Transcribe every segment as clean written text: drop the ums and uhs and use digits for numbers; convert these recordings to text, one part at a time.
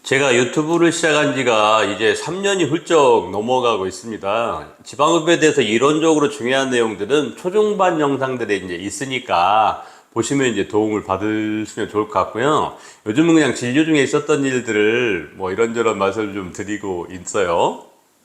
제가 유튜브를 시작한 지가 이제 3년이 훌쩍 넘어가고 있습니다. 지방흡입에 대해서 이론적으로 중요한 내용들은 초중반 영상들에 이제 있으니까 보시면 이제 도움을 받으시면 좋을 것 같고요. 요즘은 그냥 진료 중에 있었던 일들을 뭐 이런저런 말씀을 좀 드리고 있어요.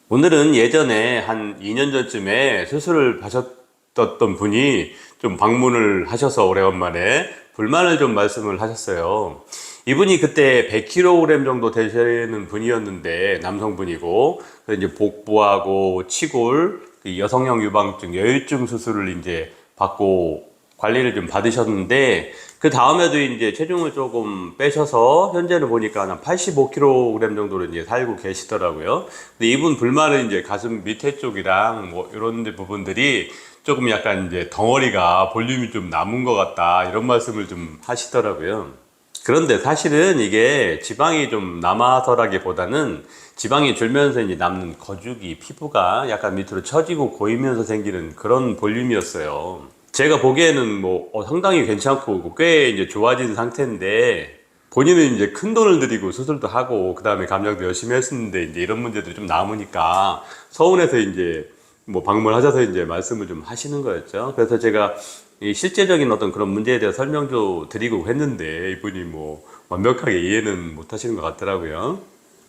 오늘은 예전에 한 2년 전쯤에 수술을 하셨던 분이 좀 방문을 하셔서 오래간만에 불만을 좀 말씀을 하셨어요. 이분이 그때 100kg 정도 되시는 분이었는데 남성분이고, 그래서 이제 복부하고 치골, 그 여성형 유방증, 여유증 수술을 이제 받고 관리를 좀 받으셨는데, 그 다음에도 이제 체중을 조금 빼셔서 현재는 보니까 한 85kg 정도로 이제 살고 계시더라고요. 근데 이분 불만은 이제 가슴 밑에 쪽이랑 뭐 이런 데 부분들이 조금 약간 이제 덩어리가 볼륨이 좀 남은 것 같다, 이런 말씀을 좀 하시더라고요. 그런데 사실은 이게 지방이 좀 남아서라기보다는 지방이 줄면서 이제 남는 거죽이 피부가 약간 밑으로 처지고 고이면서 생기는 그런 볼륨이었어요. 제가 보기에는 뭐 상당히 괜찮고 꽤 이제 좋아진 상태인데, 본인은 이제 큰 돈을 들이고 수술도 하고 그 다음에 감량도 열심히 했었는데 이제 이런 문제들이 좀 남으니까 서운해서 이제 뭐 방문하셔서 이제 말씀을 좀 하시는 거였죠. 그래서 제가 이 실제적인 어떤 그런 문제에 대해서 설명도 드리고 했는데 이분이 뭐 완벽하게 이해는 못 하시는 것 같더라고요.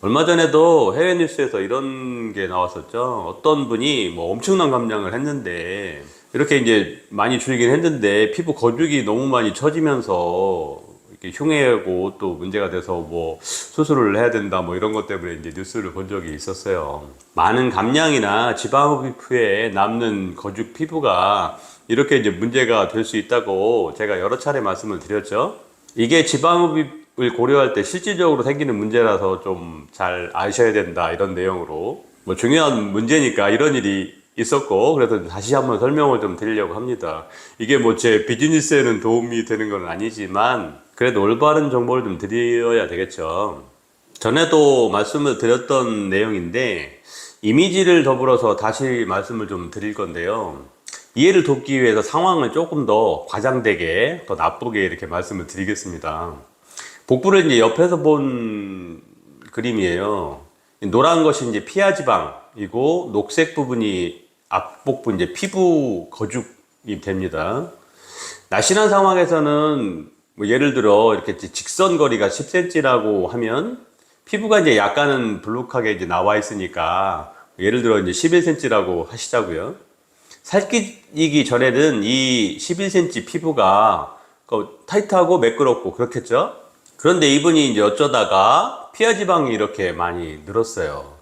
얼마 전에도 해외 뉴스에서 이런 게 나왔었죠. 어떤 분이 뭐 엄청난 감량을 했는데 이렇게 이제 많이 줄이긴 했는데 피부 거죽이 너무 많이 처지면서 이렇게 흉해고 또 문제가 돼서 뭐 수술을 해야 된다 뭐 이런 것 때문에 이제 뉴스를 본 적이 있었어요. 많은 감량이나 지방흡입 후에 남는 거죽 피부가 이렇게 이제 문제가 될 수 있다고 제가 여러 차례 말씀을 드렸죠. 이게 지방흡입을 고려할 때 실질적으로 생기는 문제라서 좀 잘 아셔야 된다, 이런 내용으로. 뭐 중요한 문제니까 이런 일이 있었고, 그래서 다시 한번 설명을 좀 드리려고 합니다. 이게 뭐 제 비즈니스에는 도움이 되는 건 아니지만 그래도 올바른 정보를 좀 드려야 되겠죠. 전에도 말씀을 드렸던 내용인데 이미지를 더불어서 다시 말씀을 좀 드릴 건데요. 이해를 돕기 위해서 상황을 조금 더 과장되게, 더 나쁘게 이렇게 말씀을 드리겠습니다. 복부를 이제 옆에서 본 그림이에요. 노란 것이 이제 피하지방이고 녹색 부분이 앞복부 이제 피부 거죽이 됩니다. 날씬한 상황에서는 뭐 예를 들어 이렇게 직선 거리가 10cm라고 하면 피부가 이제 약간은 불룩하게 이제 나와 있으니까 예를 들어 이제 11cm라고 하시자고요. 살끼기 전에는 이 11cm 피부가 타이트하고 매끄럽고 그렇겠죠? 그런데 이분이 이제 어쩌다가 피하지방이 이렇게 많이 늘었어요.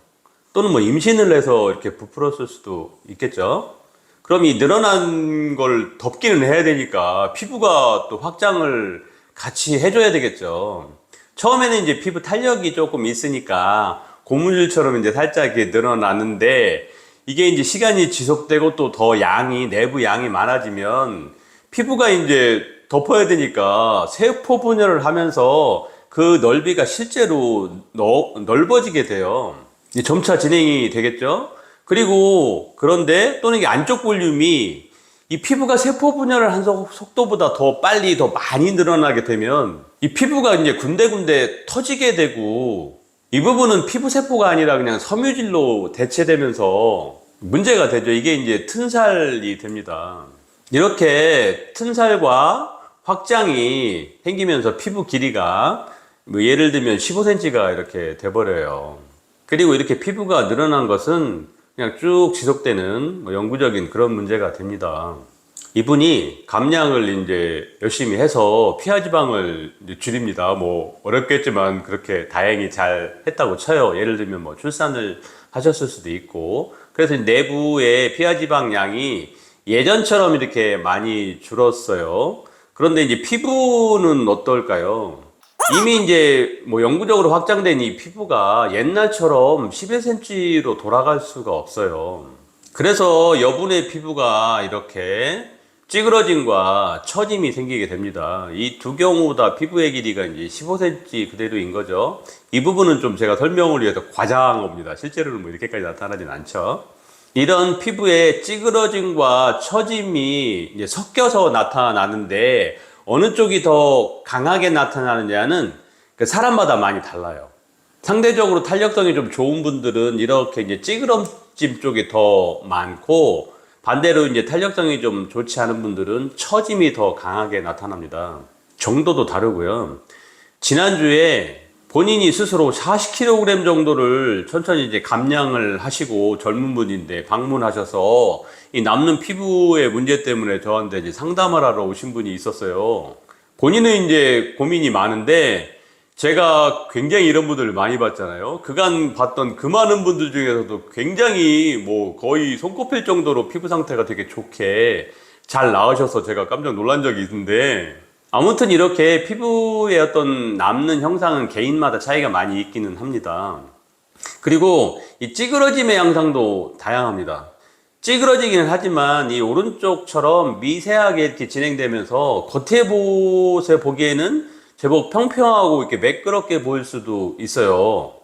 또는 뭐 임신을 해서 이렇게 부풀었을 수도 있겠죠? 그럼 이 늘어난 걸 덮기는 해야 되니까 피부가 또 확장을 같이 해줘야 되겠죠. 처음에는 이제 피부 탄력이 조금 있으니까 고무줄처럼 이제 살짝 이렇게 늘어나는데, 이게 이제 시간이 지속되고 또 더 양이, 내부 양이 많아지면 피부가 이제 덮어야 되니까 세포 분열을 하면서 그 넓이가 실제로 넓어지게 돼요. 이제 점차 진행이 되겠죠. 그리고 그런데 또는 이게 안쪽 볼륨이 이 피부가 세포 분열을 한 속도보다 더 빨리 더 많이 늘어나게 되면 이 피부가 이제 군데군데 터지게 되고, 이 부분은 피부 세포가 아니라 그냥 섬유질로 대체되면서 문제가 되죠. 이게 이제 튼살이 됩니다. 이렇게 튼살과 확장이 생기면서 피부 길이가 뭐 예를 들면 15cm가 이렇게 돼버려요. 그리고 이렇게 피부가 늘어난 것은 그냥 쭉 지속되는 뭐 영구적인 그런 문제가 됩니다. 이분이 감량을 이제 열심히 해서 피하지방을 줄입니다. 뭐 어렵겠지만 그렇게 다행히 잘 했다고 쳐요. 예를 들면 뭐 출산을 하셨을 수도 있고, 그래서 내부의 피하지방 양이 예전처럼 이렇게 많이 줄었어요. 그런데 이제 피부는 어떨까요? 이미 이제 뭐 영구적으로 확장된 이 피부가 옛날처럼 11cm로 돌아갈 수가 없어요. 그래서 여분의 피부가 이렇게 찌그러짐과 처짐이 생기게 됩니다. 이 두 경우 다 피부의 길이가 이제 15cm 그대로인 거죠. 이 부분은 좀 제가 설명을 위해서 과장한 겁니다. 실제로는 뭐 이렇게까지 나타나진 않죠. 이런 피부의 찌그러짐과 처짐이 이제 섞여서 나타나는데, 어느 쪽이 더 강하게 나타나느냐는 그 사람마다 많이 달라요. 상대적으로 탄력성이 좀 좋은 분들은 이렇게 이제 찌그러짐 쪽이 더 많고, 반대로 이제 탄력성이 좀 좋지 않은 분들은 처짐이 더 강하게 나타납니다. 정도도 다르고요. 지난주에 본인이 스스로 40kg 정도를 천천히 이제 감량을 하시고 젊은 분인데 방문하셔서 이 남는 피부의 문제 때문에 저한테 이제 상담을 하러 오신 분이 있었어요. 본인은 이제 고민이 많은데 제가 굉장히 이런 분들을 많이 봤잖아요. 그간 봤던 그 많은 분들 중에서도 굉장히 뭐 거의 손꼽힐 정도로 피부 상태가 되게 좋게 잘 나으셔서 제가 깜짝 놀란 적이 있는데, 아무튼 이렇게 피부의 어떤 남는 형상은 개인마다 차이가 많이 있기는 합니다. 그리고 이 찌그러짐의 양상도 다양합니다. 찌그러지기는 하지만 이 오른쪽처럼 미세하게 이렇게 진행되면서 겉에 보기에는 제법 평평하고 이렇게 매끄럽게 보일 수도 있어요.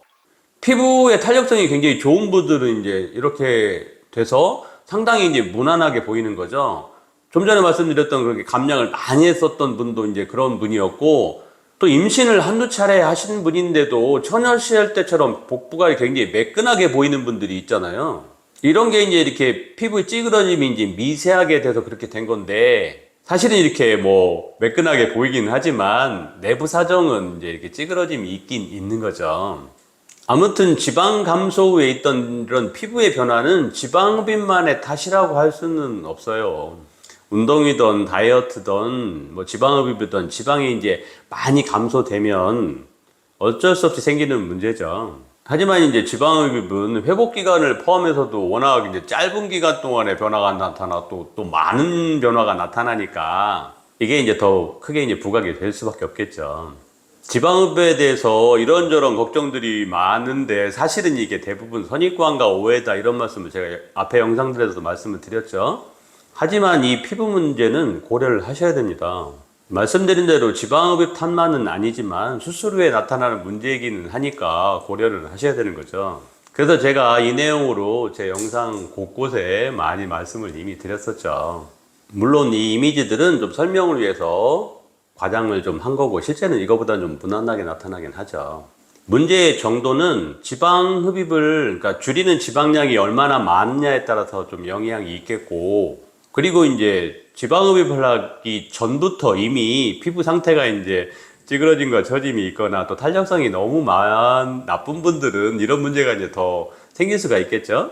피부의 탄력성이 굉장히 좋은 분들은 이제 이렇게 돼서 상당히 이제 무난하게 보이는 거죠. 좀 전에 말씀드렸던 그렇게 감량을 많이 했었던 분도 이제 그런 분이었고, 또 임신을 한두 차례 하신 분인데도 처녀시 할 때처럼 복부가 굉장히 매끈하게 보이는 분들이 있잖아요. 이런 게 이제 이렇게 피부의 찌그러짐이 이제 미세하게 돼서 그렇게 된 건데, 사실은 이렇게 뭐 매끈하게 보이긴 하지만 내부 사정은 이제 이렇게 찌그러짐이 있긴 있는 거죠. 아무튼 지방 감소 후에 있던 이런 피부의 변화는 지방흡입만의 탓이라고 할 수는 없어요. 운동이든 다이어트든 뭐 지방흡입이든 지방이 이제 많이 감소되면 어쩔 수 없이 생기는 문제죠. 하지만 이제 지방흡입은 회복 기간을 포함해서도 워낙 이제 짧은 기간 동안에 변화가 나타나고 또 많은 변화가 나타나니까 이게 이제 더 크게 이제 부각이 될 수밖에 없겠죠. 지방흡입에 대해서 이런저런 걱정들이 많은데 사실은 이게 대부분 선입관과 오해다, 이런 말씀을 제가 앞에 영상들에서도 말씀을 드렸죠. 하지만 이 피부 문제는 고려를 하셔야 됩니다. 말씀드린 대로 지방흡입 탓만은 아니지만 수술 후에 나타나는 문제이기는 하니까 고려를 하셔야 되는 거죠. 그래서 제가 이 내용으로 제 영상 곳곳에 많이 말씀을 이미 드렸었죠. 물론 이 이미지들은 좀 설명을 위해서 과장을 좀 한 거고, 실제는 이거보다는 좀 무난하게 나타나긴 하죠. 문제의 정도는 지방 흡입을, 그러니까 줄이는 지방량이 얼마나 많냐에 따라서 좀 영향이 있겠고, 그리고 이제 지방흡입을 하기 전부터 이미 피부 상태가 이제 찌그러짐과 처짐이 있거나 또 탄력성이 너무 나쁜 분들은 이런 문제가 이제 더 생길 수가 있겠죠.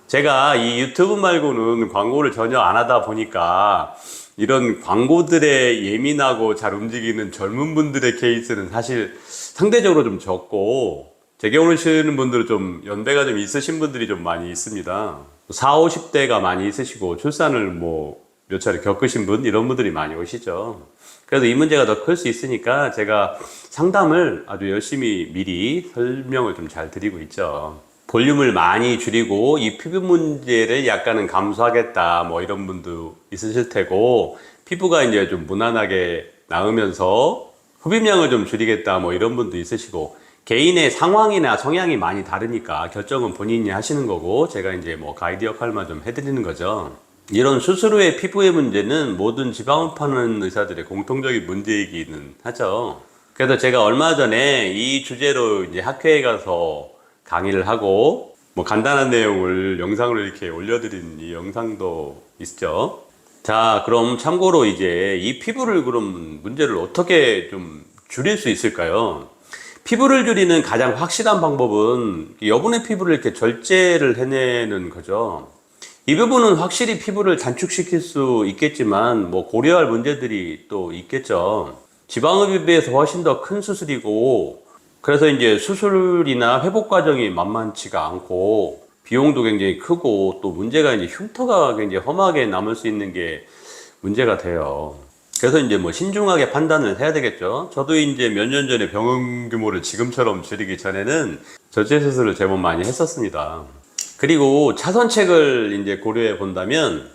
제가 이 유튜브 말고는 광고를 전혀 안 하다 보니까 이런 광고들에 예민하고 잘 움직이는 젊은 분들의 케이스는 사실 상대적으로 좀 적고, 제게 오시는 분들은 좀 연배가 좀 있으신 분들이 좀 많이 있습니다. 40, 50대가 많이 있으시고 출산을 뭐 몇 차례 겪으신 분, 이런 분들이 많이 오시죠. 그래서 이 문제가 더 클 수 있으니까 제가 상담을 아주 열심히 미리 설명을 좀 잘 드리고 있죠. 볼륨을 많이 줄이고 이 피부 문제를 약간은 감소하겠다, 뭐 이런 분도 있으실 테고, 피부가 이제 좀 무난하게 나으면서 흡입량을 좀 줄이겠다, 뭐 이런 분도 있으시고, 개인의 상황이나 성향이 많이 다르니까 결정은 본인이 하시는 거고, 제가 이제 뭐 가이드 역할만 좀 해드리는 거죠. 이런 수술 후의 피부의 문제는 모든 지방흡입하는 의사들의 공통적인 문제이기는 하죠. 그래서 제가 얼마 전에 이 주제로 이제 학회에 가서 강의를 하고 뭐 간단한 내용을 영상으로 이렇게 올려드린 이 영상도 있죠. 자, 그럼 참고로 이제 이 피부를 그럼 문제를 어떻게 좀 줄일 수 있을까요? 피부를 줄이는 가장 확실한 방법은 여분의 피부를 이렇게 절제를 해내는 거죠. 이 부분은 확실히 피부를 단축시킬 수 있겠지만 뭐 고려할 문제들이 또 있겠죠. 지방흡입에 비해서 훨씬 더 큰 수술이고, 그래서 이제 수술이나 회복 과정이 만만치가 않고 비용도 굉장히 크고, 또 문제가 이제 흉터가 굉장히 험하게 남을 수 있는 게 문제가 돼요. 그래서 이제 뭐 신중하게 판단을 해야 되겠죠. 저도 이제 몇 년 전에 병원 규모를 지금처럼 줄이기 전에는 절제 수술을 제법 많이 했었습니다. 그리고 차선책을 이제 고려해 본다면,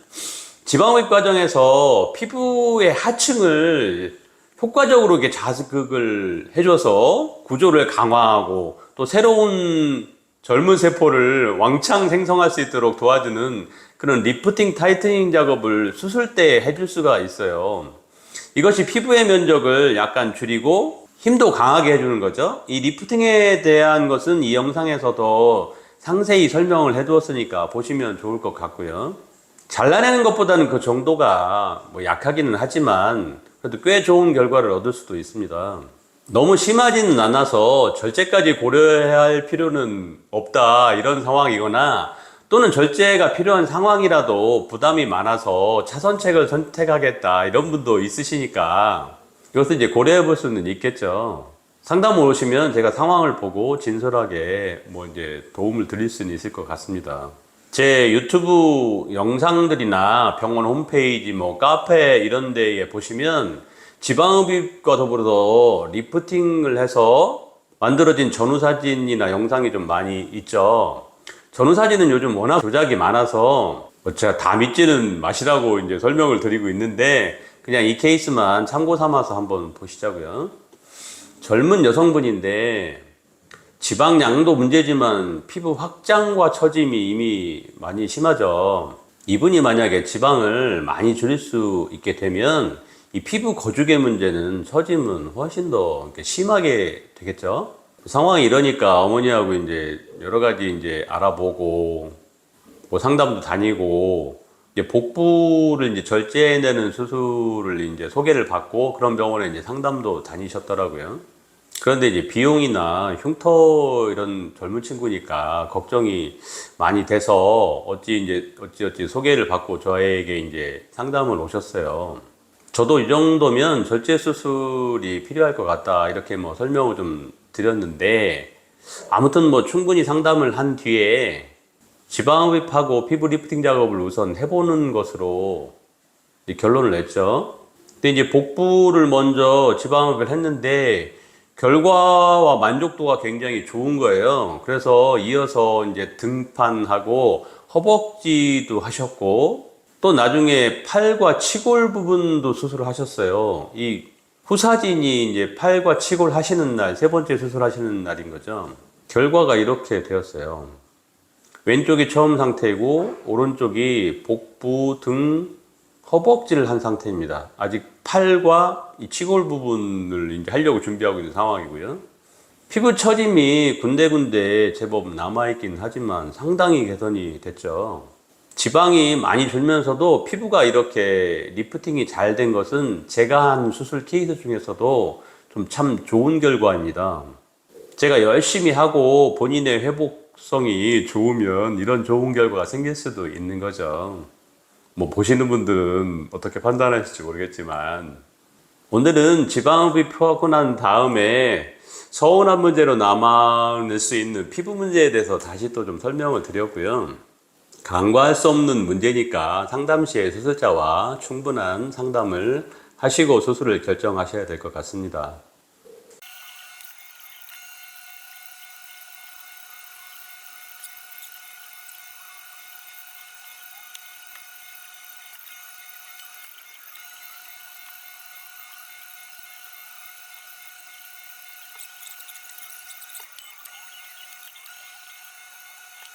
지방흡입 과정에서 피부의 하층을 효과적으로 이렇게 자극을 해줘서 구조를 강화하고 또 새로운 젊은 세포를 왕창 생성할 수 있도록 도와주는 그런 리프팅 타이트닝 작업을 수술 때 해줄 수가 있어요. 이것이 피부의 면적을 약간 줄이고 힘도 강하게 해주는 거죠. 이 리프팅에 대한 것은 이 영상에서도 상세히 설명을 해두었으니까 보시면 좋을 것 같고요. 잘라내는 것보다는 그 정도가 뭐 약하기는 하지만 그래도 꽤 좋은 결과를 얻을 수도 있습니다. 너무 심하지는 않아서 절제까지 고려해야 할 필요는 없다 이런 상황이거나, 또는 절제가 필요한 상황이라도 부담이 많아서 차선책을 선택하겠다 이런 분도 있으시니까 이것을 이제 고려해 볼 수는 있겠죠. 상담 오시면 제가 상황을 보고 진솔하게 뭐 이제 도움을 드릴 수는 있을 것 같습니다. 제 유튜브 영상들이나 병원 홈페이지, 뭐 카페 이런 데에 보시면 지방흡입과 더불어서 리프팅을 해서 만들어진 전후사진이나 영상이 좀 많이 있죠. 전후사진은 요즘 워낙 조작이 많아서 뭐 제가 다 믿지는 마시라고 이제 설명을 드리고 있는데, 그냥 이 케이스만 참고 삼아서 한번 보시자고요. 젊은 여성분인데 지방량도 문제지만 피부 확장과 처짐이 이미 많이 심하죠. 이분이 만약에 지방을 많이 줄일 수 있게 되면 이 피부 거죽의 문제는, 처짐은 훨씬 더 심하게 되겠죠. 상황이 이러니까 어머니하고 이제 여러 가지 이제 알아보고 뭐 상담도 다니고 이제 복부를 이제 절제해내는 수술을 이제 소개를 받고 그런 병원에 이제 상담도 다니셨더라고요. 그런데 이제 비용이나 흉터 이런 젊은 친구니까 걱정이 많이 돼서 어찌 소개를 받고 저에게 이제 상담을 오셨어요. 저도 이 정도면 절제 수술이 필요할 것 같다 이렇게 뭐 설명을 좀 드렸는데, 아무튼 뭐 충분히 상담을 한 뒤에 지방흡입하고 피부 리프팅 작업을 우선 해보는 것으로 결론을 냈죠. 근데 이제 복부를 먼저 지방흡입을 했는데 결과와 만족도가 굉장히 좋은 거예요. 그래서 이어서 이제 등판하고 허벅지도 하셨고, 또 나중에 팔과 치골 부분도 수술을 하셨어요. 이 후사진이 이제 팔과 치골 하시는 날, 세 번째 수술하시는 날인 거죠. 결과가 이렇게 되었어요. 왼쪽이 처음 상태이고 오른쪽이 복부, 등, 허벅지를 한 상태입니다. 아직 팔과 이 치골 부분을 이제 하려고 준비하고 있는 상황이고요. 피부 처짐이 군데군데 제법 남아있긴 하지만 상당히 개선이 됐죠. 지방이 많이 줄면서도 피부가 이렇게 리프팅이 잘 된 것은 제가 한 수술 케이스 중에서도 좀 참 좋은 결과입니다. 제가 열심히 하고 본인의 회복성이 좋으면 이런 좋은 결과가 생길 수도 있는 거죠. 뭐 보시는 분들은 어떻게 판단하실지 모르겠지만, 오늘은 지방흡입하고 난 다음에 서운한 문제로 남아낼 수 있는 피부 문제에 대해서 다시 또 좀 설명을 드렸고요. 간과할 수 없는 문제니까 상담 시에 수술자와 충분한 상담을 하시고 수술을 결정하셔야 될 것 같습니다.